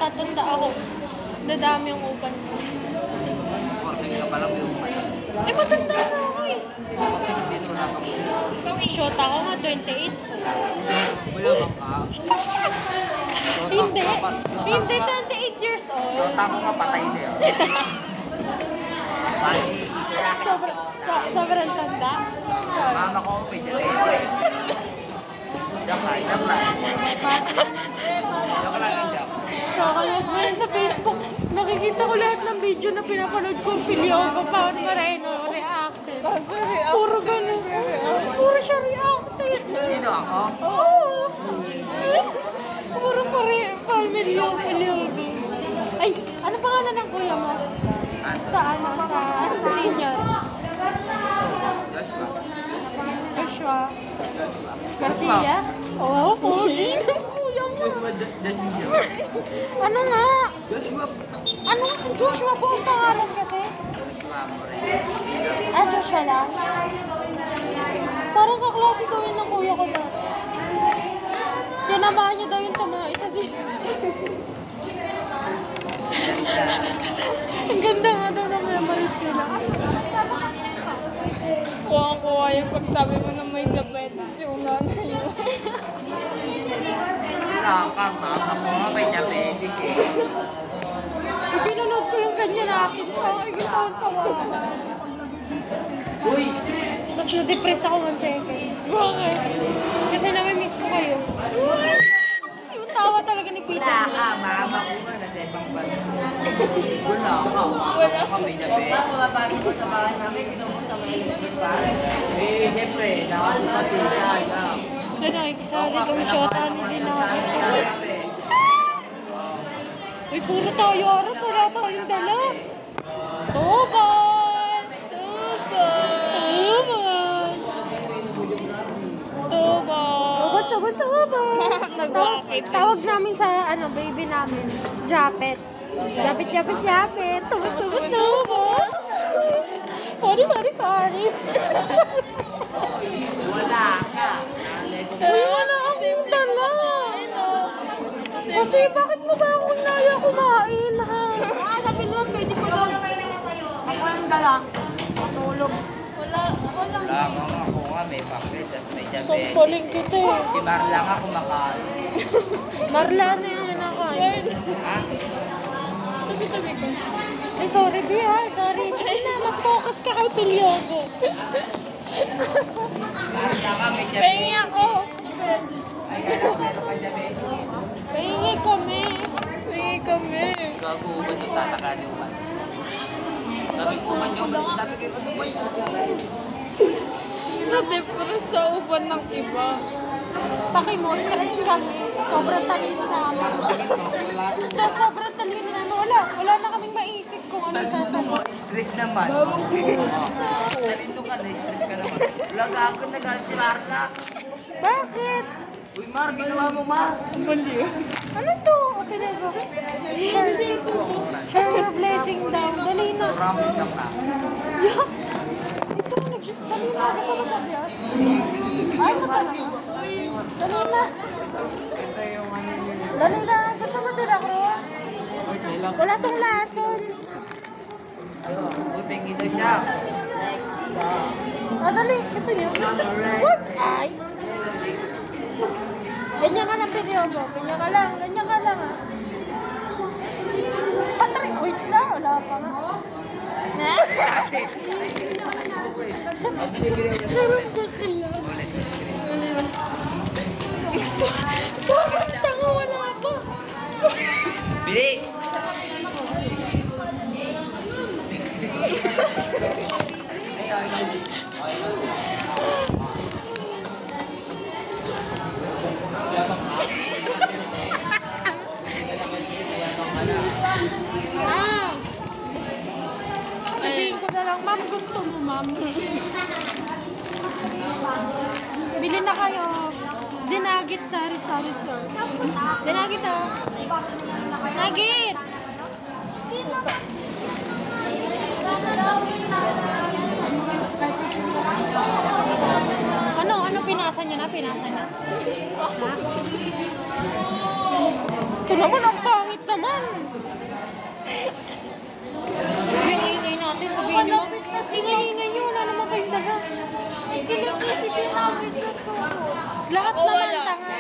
tatanda ako. Dadami yung upan ko. Korning ka palang yung Eh, matanda na ako eh. kasi hindi nyo na ako. Ikaw i-shot ako nga, 28. Mayabang ka. Hindi. Hindi, 28 years old. Shota ko nga patay na yun. Bali, Sobrang tanda. Sorry. mama ko may dali. Joke lang, joke lang. Joke lang yung joke. Kakanood mo yun sa Facebook. Nakikita ko lahat ng video na pinapanood ko. Pilyogo, Paon Moreno, reacted. Puro ganun. Puro siya reacted. Sino ako? Oo. Puro Pilyogo. Ay, ano pangalan ng kuya mo? Sa senior? Joshua. Joshua. Garcia? Oo, pogi ng kuya mo. Joshua Joshua. Ano nga? Joshua. Ano? Joshua po ang pangalan kasi? Joshua Moreno. Ah, Joshua lang? Parang kaklase ko yun ng kuya ko dati. Tinamaan niya daw yung tumahay sa Ang ganda nga daw ng memories nila. Kuha yung pagsabi mo na may diabetes yung nanay mo. Wala ka, mama ko nga may diabetes eh. Pinanood ko yung kanya natin. Ay, gitawang-tawa. Uy! Tapos na-depress ako 1 second. Bakit? Kasi nami-miss ko kayo. Yung tawa talaga ni Peter. Wala ka, mama ko nga nasa ibang bansa. Wala ka, mama ko may diabetes. Mababalik ko sa bahay namin, kinuha sa may eh, siyempre, nakakot kasi siya. Ay, nakikisali kong shota ni Dinaki. Uy, puro tayo araw. Wala tayong dala. Tubos! Tubos! Tawag namin sa baby namin. Japet. Japet. Tubos! Pari. Wala ka. Uy, wala akong dala. Kasi bakit mo ba ako inaya kumain, ha? Sabi naman, pwede pa daw. Ako ang dala. Matulog. Wala. Wala ka nga ako nga, may papel at may diabetes. Sampaling kita eh. Si Marla nga kumakain. Marla na yung kinakain. Ha? Tabi-tabi ko. Ay, sorry, B, ha? Sorry. Sige na, mag-focus ka kay Pilyogo. Marla ka, may diabetes. Pahingi ako. Ay, kala ko meron ka diabetes eh. Pahingi kami. Gago ba yung tatakani uman? Sabi ko man yung sabi ko ano ba yun? Na-depress sa uban ng iba. Pakimo, stress kami. Sobrang talino namin. Sobrang talino namin. Wala na kaming maisip kung ano sasagot. Stress naman. Talino ka na, stress ka naman. Wala gago na galit si Marla. Bakit? Uy Mar, ginawa mo Ma. Baliw. Ano to? Okay na ba? Share your blessing daw. Dali na. Ramen lang na. Yak! Ito, dali na. Gusto mo sabi ah? Ay, matala ka. Dali na. Dali na. Gusto mo din ako? Wala tong lason. Uy, pengi daw siya. Dali. Gusto niyo? What? Ay! Ganyan ka lang, Pilyogo. Ganyan ka lang ah. Patry. Wait na. Wala pa nga. Bakit tanga wala pa? Bili! Sabihin ko na lang, ma'am, gusto mo, ma'am. Bili na kayo. Dinagit sari-sari store. Dinagit oh. Nagit! Ano pinasa niya na? Pinasa niya? Ha? Ito naman ang pangit naman. Ingay-ingay natin, sabihin nyo. Ingay-ingay nyo, wala naman kayong daga. Kinikisipin namin siya to. Lahat Oh, naman wala. tanga.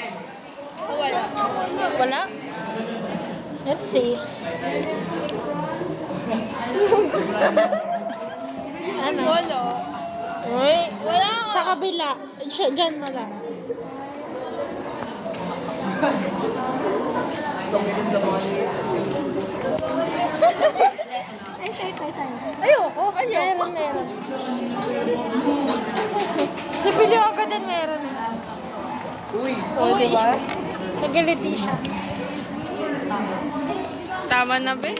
Wala. Wala? Let's see. Ano? Wala. Uy, Wala. sa kabila. Siya, dyan na lang. Ayoko. Meron. Sa video ako din meron. Uy! O, diba? Nagaliti siya. Tama na, be?